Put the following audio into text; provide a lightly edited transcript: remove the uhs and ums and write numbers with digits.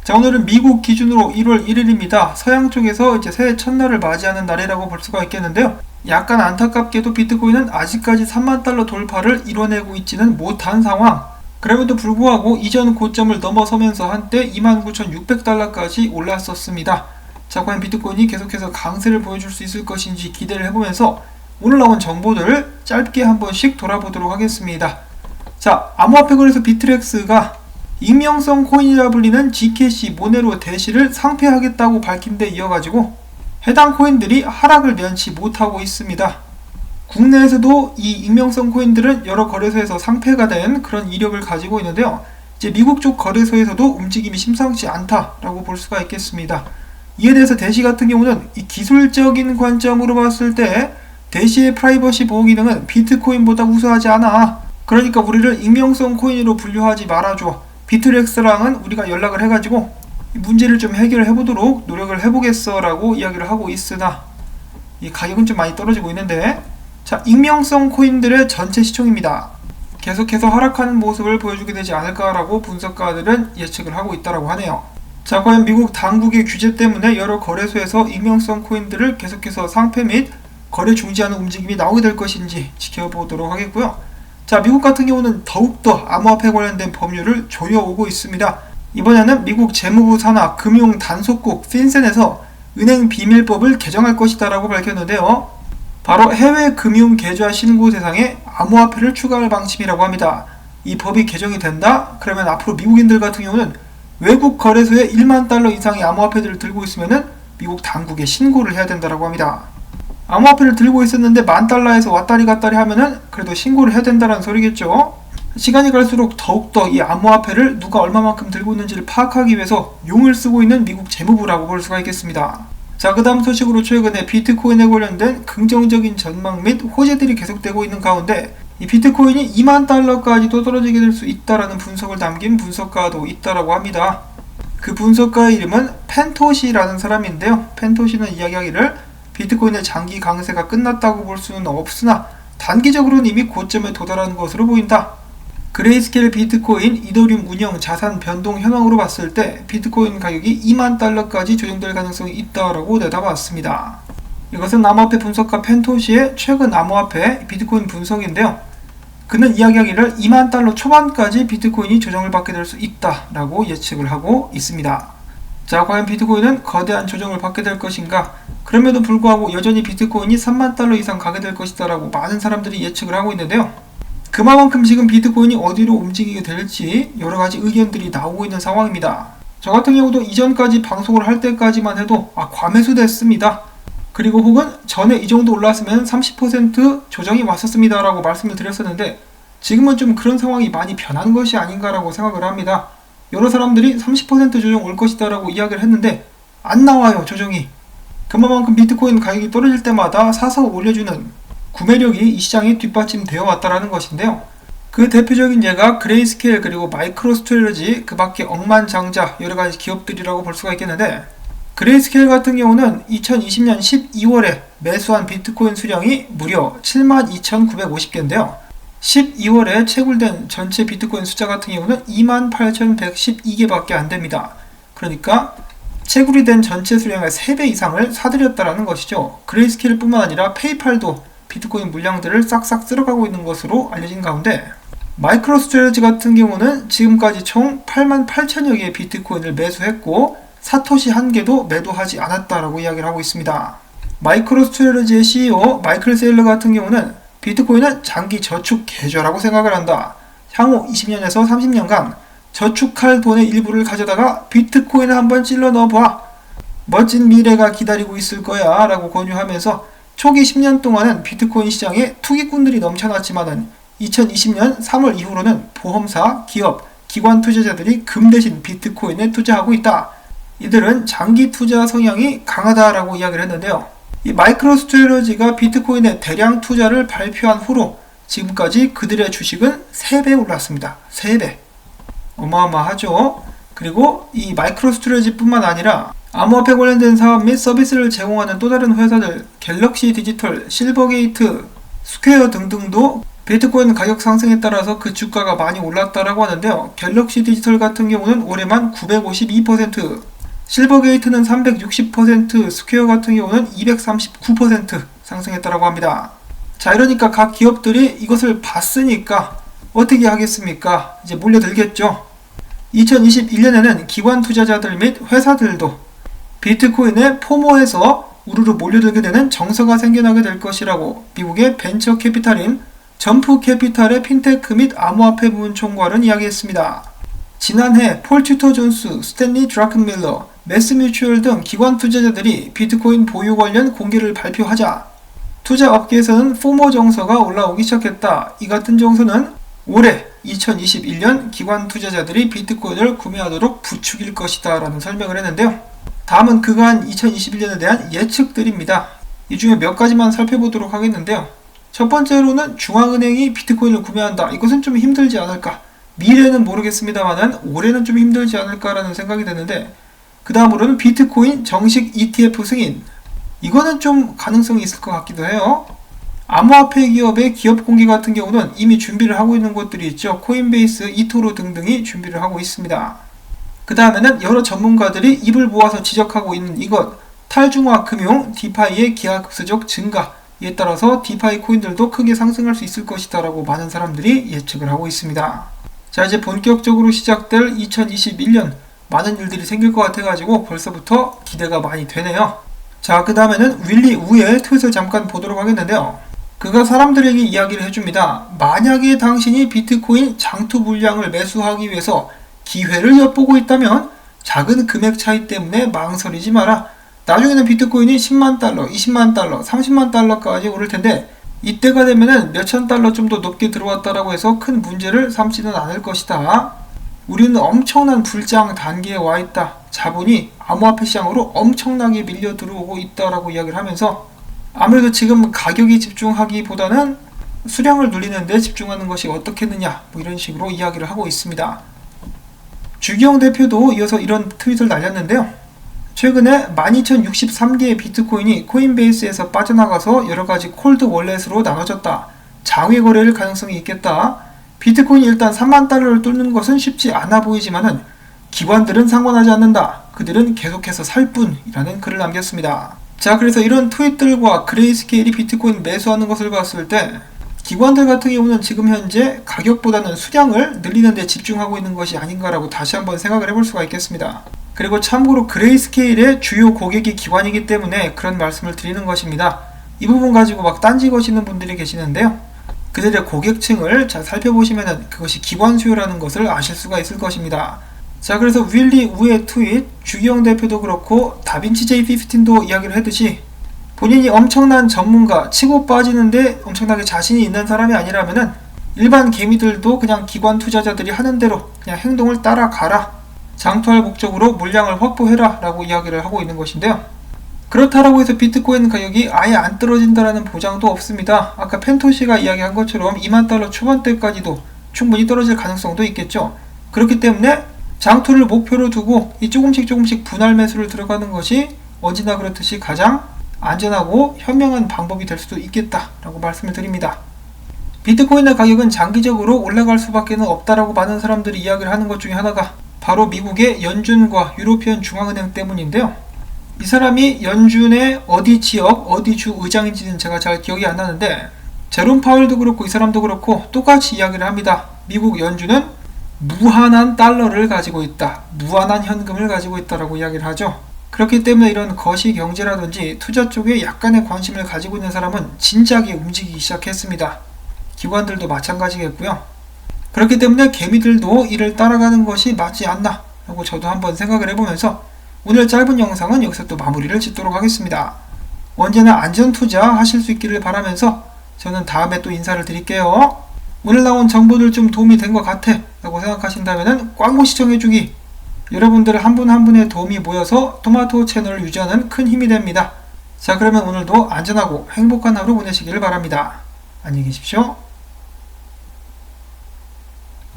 자, 오늘은 미국 기준으로 1월 1일입니다. 서양 쪽에서 이제 새해 첫날을 맞이하는 날이라고 볼 수가 있겠는데요. 약간 안타깝게도 비트코인은 아직까지 3만 달러 돌파를 이뤄내고 있지는 못한 상황. 그럼에도 불구하고 이전 고점을 넘어서면서 한때 29,600달러까지 올랐었습니다. 자, 과연 비트코인이 계속해서 강세를 보여줄 수 있을 것인지 기대를 해보면서 오늘 나온 정보들을 짧게 한 번씩 돌아보도록 하겠습니다. 자, 암호화폐 거래소 비트렉스가 익명성 코인이라 불리는 Gcash 모네로 대시를 상폐하겠다고 밝힌 데 이어가지고 해당 코인들이 하락을 면치 못하고 있습니다. 국내에서도 이 익명성 코인들은 여러 거래소에서 상폐가 된 그런 이력을 가지고 있는데요. 이제 미국 쪽 거래소에서도 움직임이 심상치 않다라고 볼 수가 있겠습니다. 이에 대해서 대시 같은 경우는 이 기술적인 관점으로 봤을 때 대시의 프라이버시 보호 기능은 비트코인보다 우수하지 않아. 그러니까 우리를 익명성 코인으로 분류하지 말아줘. 비트렉스랑은 우리가 연락을 해가지고 문제를 좀 해결을 해보도록 노력을 해보겠어 라고 이야기를 하고 있으나 이 가격은 좀 많이 떨어지고 있는데, 자, 익명성 코인들의 전체 시총입니다. 계속해서 하락하는 모습을 보여주게 되지 않을까라고 분석가들은 예측을 하고 있다고 하네요. 자, 과연 미국 당국의 규제 때문에 여러 거래소에서 익명성 코인들을 계속해서 상폐 및 거래 중지하는 움직임이 나오게 될 것인지 지켜보도록 하겠고요. 자, 미국 같은 경우는 더욱더 암호화폐 관련된 법률을 조여오고 있습니다. 이번에는 미국 재무부 산하 금융단속국 핀센에서 은행 비밀법을 개정할 것이다 라고 밝혔는데요. 바로 해외 금융 계좌 신고 대상에 암호화폐를 추가할 방침이라고 합니다. 이 법이 개정이 된다? 그러면 앞으로 미국인들 같은 경우는 외국 거래소에 1만 달러 이상의 암호화폐들을 들고 있으면 미국 당국에 신고를 해야 된다고 합니다. 암호화폐를 들고 있었는데 10,000달러에서 왔다리 갔다리 하면은 그래도 신고를 해야 된다는 소리겠죠. 시간이 갈수록 더욱더 이 암호화폐를 누가 얼마만큼 들고 있는지를 파악하기 위해서 용을 쓰고 있는 미국 재무부라고 볼 수가 있겠습니다. 자, 그 다음 소식으로 최근에 비트코인에 관련된 긍정적인 전망 및 호재들이 계속되고 있는 가운데 이 비트코인이 2만 달러까지도 떨어지게 될 수 있다라는 분석을 남긴 분석가도 있다라고 합니다. 그 분석가의 이름은 펜토시라는 사람인데요. 펜토시는 이야기하기를 비트코인의 장기 강세가 끝났다고 볼 수는 없으나 단기적으로는 이미 고점에 도달한 것으로 보인다. 그레이스케일 비트코인 이더리움 운영 자산 변동 현황으로 봤을 때 비트코인 가격이 2만 달러까지 조정될 가능성이 있다라고 내다봤습니다. 이것은 암호화폐 분석가 펜토시의 최근 암호화폐 비트코인 분석인데요. 그는 이야기하기를 2만 달러 초반까지 비트코인이 조정을 받게 될 수 있다라고 예측을 하고 있습니다. 자, 과연 비트코인은 거대한 조정을 받게 될 것인가? 그럼에도 불구하고 여전히 비트코인이 3만 달러 이상 가게 될 것이다 라고 많은 사람들이 예측을 하고 있는데요. 그만큼 지금 비트코인이 어디로 움직이게 될지 여러가지 의견들이 나오고 있는 상황입니다. 저 같은 경우도 이전까지 방송을 할 때까지만 해도 과매수 됐습니다. 그리고 혹은 전에 이 정도 올랐으면 30% 조정이 왔었습니다 라고 말씀을 드렸었는데 지금은 좀 그런 상황이 많이 변한 것이 아닌가라고 생각을 합니다. 여러 사람들이 30% 조정 올 것이다 라고 이야기를 했는데 안 나와요, 조정이. 그만큼 비트코인 가격이 떨어질 때마다 사서 올려주는 구매력이 이 시장에 뒷받침되어 왔다라는 것인데요. 그 대표적인 예가 그레이스케일 그리고 마이크로스트레러지 그 밖에 억만장자 여러가지 기업들이라고 볼 수가 있겠는데, 그레이스케일 같은 경우는 2020년 12월에 매수한 비트코인 수량이 무려 72,950개인데요. 12월에 채굴된 전체 비트코인 숫자 같은 경우는 28,112개밖에 안됩니다. 그러니까 채굴이 된 전체 수량의 3배 이상을 사들였다라는 것이죠. 그레이스케일 뿐만 아니라 페이팔도 비트코인 물량들을 싹싹 쓸어가고 있는 것으로 알려진 가운데 마이크로스트레러지 같은 경우는 지금까지 총 88,000여 개의 비트코인을 매수했고 사토시 한 개도 매도하지 않았다라고 이야기를 하고 있습니다. 마이크로스트레러지의 CEO 마이클 세일러 같은 경우는 비트코인은 장기 저축 계좌라고 생각을 한다. 향후 20년에서 30년간 저축할 돈의 일부를 가져다가 비트코인을 한번 찔러 넣어봐. 멋진 미래가 기다리고 있을 거야 라고 권유하면서 초기 10년 동안은 비트코인 시장에 투기꾼들이 넘쳐났지만은 2020년 3월 이후로는 보험사, 기업, 기관 투자자들이 금 대신 비트코인에 투자하고 있다. 이들은 장기 투자 성향이 강하다라고 이야기를 했는데요. 이 마이크로스트레러지가 비트코인의 대량 투자를 발표한 후로 지금까지 그들의 주식은 3배 올랐습니다. 3배. 어마어마하죠. 그리고 이 마이크로스트레러지 뿐만 아니라 암호화폐 관련된 사업 및 서비스를 제공하는 또 다른 회사들 갤럭시 디지털, 실버게이트, 스퀘어 등등도 비트코인 가격 상승에 따라서 그 주가가 많이 올랐다라고 하는데요. 갤럭시 디지털 같은 경우는 올해만 952%, 실버게이트는 360%, 스퀘어 같은 경우는 239% 상승했다라고 합니다. 자, 이러니까 각 기업들이 이것을 봤으니까 어떻게 하겠습니까? 이제 몰려들겠죠. 2021년에는 기관 투자자들 및 회사들도 비트코인에 포모해서 우르르 몰려들게 되는 정서가 생겨나게 될 것이라고 미국의 벤처 캐피탈인 점프 캐피탈의 핀테크 및 암호화폐 부문 총괄은 이야기했습니다. 지난해 폴 튜터 존스, 스탠리 드라켄밀러, 매스뮤추얼 등 기관 투자자들이 비트코인 보유 관련 공개를 발표하자 투자 업계에서는 포모 정서가 올라오기 시작했다. 이 같은 정서는 올해 2021년 기관 투자자들이 비트코인을 구매하도록 부추길 것이다 라는 설명을 했는데요. 다음은 그간 2021년에 대한 예측들입니다. 이 중에 몇 가지만 살펴보도록 하겠는데요. 첫 번째로는 중앙은행이 비트코인을 구매한다. 이것은 좀 힘들지 않을까. 미래는 모르겠습니다만 올해는 좀 힘들지 않을까라는 생각이 드는데, 그 다음으로는 비트코인 정식 ETF 승인. 이거는 좀 가능성이 있을 것 같기도 해요. 암호화폐 기업의 기업 공개 같은 경우는 이미 준비를 하고 있는 곳들이 있죠. 코인베이스, 이토로 등등이 준비를 하고 있습니다. 그 다음에는 여러 전문가들이 입을 모아서 지적하고 있는 이것, 탈중앙 금융, 디파이의 기하급수적 증가, 이에 따라서 디파이 코인들도 크게 상승할 수 있을 것이다 라고 많은 사람들이 예측을 하고 있습니다. 자, 이제 본격적으로 시작될 2021년 많은 일들이 생길 것 같아가지고 벌써부터 기대가 많이 되네요. 자, 그 다음에는 윌리 우의 트윗을 잠깐 보도록 하겠는데요. 그가 사람들에게 이야기를 해줍니다. 만약에 당신이 비트코인 장투 물량을 매수하기 위해서 기회를 엿보고 있다면 작은 금액 차이 때문에 망설이지 마라. 나중에는 비트코인이 10만 달러, 20만 달러, 30만 달러까지 오를 텐데 이때가 되면은 몇천 달러 좀 더 높게 들어왔다라고 해서 큰 문제를 삼지는 않을 것이다. 우리는 엄청난 불장 단계에 와 있다. 자본이 암호화폐 시장으로 엄청나게 밀려 들어오고 있다라고 이야기를 하면서 아무래도 지금 가격에 집중하기보다는 수량을 늘리는 데 집중하는 것이 어떻겠느냐, 뭐 이런 식으로 이야기를 하고 있습니다. 주기영 대표도 이어서 이런 트윗을 날렸는데요. 최근에 12,063개의 비트코인이 코인베이스에서 빠져나가서 여러가지 콜드 월렛으로 나눠졌다. 장외 거래일 가능성이 있겠다. 비트코인이 일단 3만 달러를 뚫는 것은 쉽지 않아 보이지만은 기관들은 상관하지 않는다. 그들은 계속해서 살 뿐이라는 글을 남겼습니다. 자, 그래서 이런 트윗들과 그레이스케일이 비트코인 매수하는 것을 봤을 때 기관들 같은 경우는 지금 현재 가격보다는 수량을 늘리는 데 집중하고 있는 것이 아닌가라고 다시 한번 생각을 해볼 수가 있겠습니다. 그리고 참고로 그레이스케일의 주요 고객이 기관이기 때문에 그런 말씀을 드리는 것입니다. 이 부분 가지고 막 딴지 거시는 분들이 계시는데요. 그들의 고객층을 잘 살펴보시면 그것이 기관 수요라는 것을 아실 수가 있을 것입니다. 자, 그래서 윌리 우의 트윗, 주기영 대표도 그렇고 다빈치 J15도 이야기를 했듯이 본인이 엄청난 전문가, 치고 빠지는데 엄청나게 자신이 있는 사람이 아니라면은 일반 개미들도 그냥 기관 투자자들이 하는 대로 그냥 행동을 따라가라. 장투할 목적으로 물량을 확보해라 라고 이야기를 하고 있는 것인데요. 그렇다라고 해서 비트코인 가격이 아예 안 떨어진다라는 보장도 없습니다. 아까 펜토시가 이야기한 것처럼 2만 달러 초반대까지도 충분히 떨어질 가능성도 있겠죠. 그렇기 때문에 장투를 목표로 두고 이 조금씩 분할 매수를 들어가는 것이 언제나 그렇듯이 가장 안전하고 현명한 방법이 될 수도 있겠다라고 말씀을 드립니다. 비트코인의 가격은 장기적으로 올라갈 수밖에 없다라고 많은 사람들이 이야기를 하는 것 중에 하나가 바로 미국의 연준과 유로피언 중앙은행 때문인데요. 이 사람이 연준의 어디 지역, 어디 주 의장인지는 제가 잘 기억이 안 나는데 제롬 파월도 그렇고 이 사람도 그렇고 똑같이 이야기를 합니다. 미국 연준은 무한한 달러를 가지고 있다. 무한한 현금을 가지고 있다라고 이야기를 하죠. 그렇기 때문에 이런 거시경제라든지 투자 쪽에 약간의 관심을 가지고 있는 사람은 진작에 움직이기 시작했습니다. 기관들도 마찬가지겠고요. 그렇기 때문에 개미들도 이를 따라가는 것이 맞지 않나 라고 저도 한번 생각을 해보면서 오늘 짧은 영상은 여기서 또 마무리를 짓도록 하겠습니다. 언제나 안전투자 하실 수 있기를 바라면서 저는 다음에 또 인사를 드릴게요. 오늘 나온 정보들 좀 도움이 된 것 같아 라고 생각하신다면 광고 시청해주기, 여러분들 한 분 한 분의 도움이 모여서 토마토 채널을 유지하는 큰 힘이 됩니다. 자, 그러면 오늘도 안전하고 행복한 하루 보내시기를 바랍니다. 안녕히 계십시오.